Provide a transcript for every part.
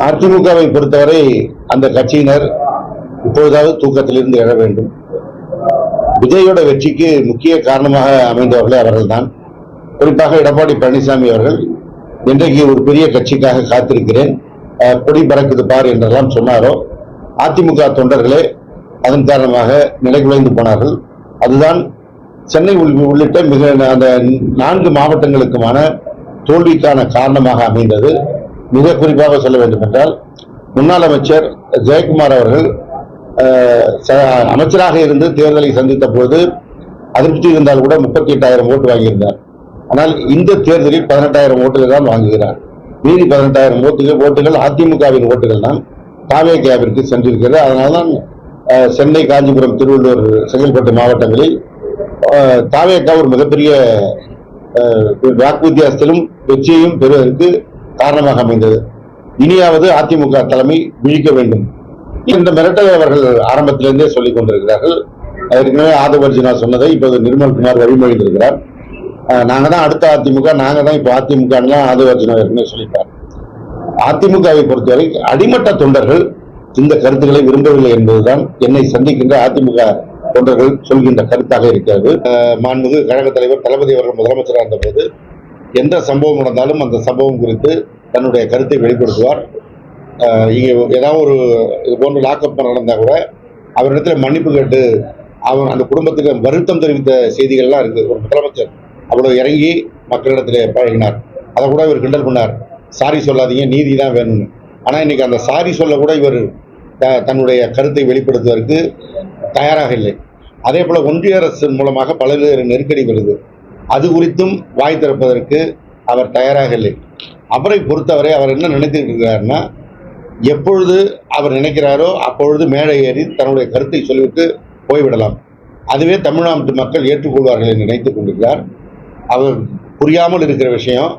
அதிமுகவை பொறுத்தவரை அந்த கட்சியினர் இப்பொழுதாவது தூக்கத்திலிருந்து எழ வேண்டும். விஜயோட வெற்றிக்கு முக்கிய காரணமாக அமைந்தவர்களே அவர்கள்தான். குறிப்பாக எடப்பாடி பழனிசாமி அவர்கள் இன்றைக்கு ஒரு பெரிய கட்சிக்காக காத்திருக்கிறேன், கொடி பறக்குது பார் என்றெல்லாம் சொன்னாரோ, அதிமுக தொண்டர்களே அதன் காரணமாக நிலைகுலைந்து போனார்கள். அதுதான் சென்னை உள்ளிட்ட மிக அந்த 4 மாவட்டங்களுக்குமான தோல்விக்கான காரணமாக அமைந்தது. மிக குறிப்பாக சொல்ல வேண்டும் என்றால், முன்னாள் அமைச்சர் ஜெயக்குமார் அவர்கள் அமைச்சராக இருந்து தேர்தலை சந்தித்த போது அதிருப்தி இருந்தால் கூட 38,000 ஓட்டு வாங்கியிருந்தார். ஆனால் இந்த தேர்தலில் 18,000 ஓட்டுகள் தான் வாங்குகிறார். மீதி 18,000 ஓட்டுகள் அதிமுகவின் ஓட்டுகள் தான் தாவேகாவிற்கு சென்றிருக்கிறது. அதனால்தான் சென்னை, காஞ்சிபுரம், திருவள்ளூர், செங்கல்பட்டு மாவட்டங்களில் தாவேகா ஒரு மிகப்பெரிய வாக்கு வித்தியாசத்திலும் வெற்றியையும் பெறுவதற்கு காரணமாக அமைந்தது. இனியாவது அதிமுக தலைமை விழிக்க வேண்டும். இந்த மிரட்டலை அவர்கள் ஆரம்பத்திலிருந்தே சொல்லிக் கொண்டிருக்கிறார்கள். ஏற்கனவே ஆதவர்ஜுனா சொன்னதை இப்போது நிர்மல்குமார் வழிமொழிந்திருக்கிறார். நாங்க தான் அடுத்த அதிமுக, நாங்க தான் இப்ப அதிமுக ஆதவர்ஜுனா ஏற்கனவே சொல்லிட்டார். அதிமுகவை பொறுத்தவரை அடிமட்ட தொண்டர்கள் இந்த கருத்துக்களை விரும்பவில்லை என்பதுதான் என்னை சந்திக்கின்ற அதிமுக தொண்டர்கள் சொல்கின்ற கருத்தாக இருக்கிறது. மாண்புமிகு கழக தலைவர் தளபதி அவர்கள் முதலமைச்சராக இருந்த போது எந்த சம்பவம் நடந்தாலும் அந்த சம்பவம் குறித்து தன்னுடைய கருத்தை வெளிப்படுத்துவார். இங்கே ஏதாவது ஒரு இது போன்ற லாக்அப் நடந்தா கூட அவரிடத்துல மன்னிப்பு கேட்டு அவர் அந்த குடும்பத்துக்கு வருத்தம் தெரிவித்த செய்திகள்லாம் இருக்கு. ஒரு முதலமைச்சர் அவ்வளவு இறங்கி மக்களிடத்திலே பழகினார். அதை கூட இவர் கிண்டல் பண்ணார், சாரி சொல்லாதீங்க, நீதி தான் வேணும்னு. ஆனா இன்னைக்கு அந்த சாரி சொல்ல கூட இவர் தன்னுடைய கருத்தை வெளிப்படுத்துவதற்கு தயாராக இல்லை. அதே போல ஒன்றிய அரசு மூலமாக பல்வேறு நெருக்கடி வருது, அது குறித்தும் வாய் திறப்பதற்கு அவர் தயாராக இல்லை. அவரை பொறுத்தவரை அவர் என்ன நினைத்துட்டு இருக்கிறாருன்னா, எப்பொழுது அவர் நினைக்கிறாரோ அப்பொழுது மேடை ஏறி தன்னுடைய கருத்தை சொல்லிவிட்டு போய்விடலாம். அதுவே தமிழ்நாட்டு மக்கள் ஏற்றுக்கொள்வார்கள் என்று நினைத்துக் கொண்டிருக்கிறார். அவர் புரியாமல் இருக்கிற விஷயம்,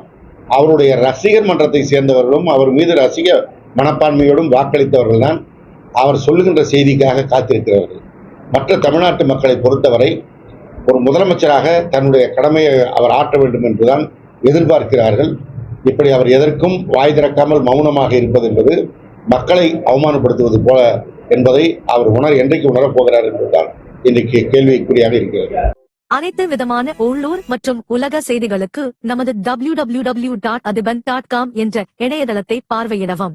அவருடைய ரசிகர் மன்றத்தை சேர்ந்தவர்களும் அவர் மீது ரசிக மனப்பான்மையோடும் வாக்களித்தவர்கள் தான் அவர் சொல்லுகின்ற செய்திக்காக காத்திருக்கிறவர்கள். மற்ற தமிழ்நாட்டு மக்களை பொறுத்தவரை ஒரு முதலமைச்சராக தன்னுடைய கடமையை அவர் ஆற்ற வேண்டும் என்றுதான் எதிர்பார்க்கிறார்கள். இப்படி அவர் எதற்கும் வாய் திறக்காமல் மௌனமாக இருப்பது என்பது மக்களை அவமானப்படுத்துவது போல என்பதை அவர் என்றைக்கு உணரப் போகிறார் என்பதுதான் இன்றைக்கு கேள்விக்குறியாக இருக்கிறது. அனைத்து விதமான உள்ளூர் மற்றும் உலக செய்திகளுக்கு நமது www.adiban.com என்ற இணையதளத்தை பார்வையிடவும்.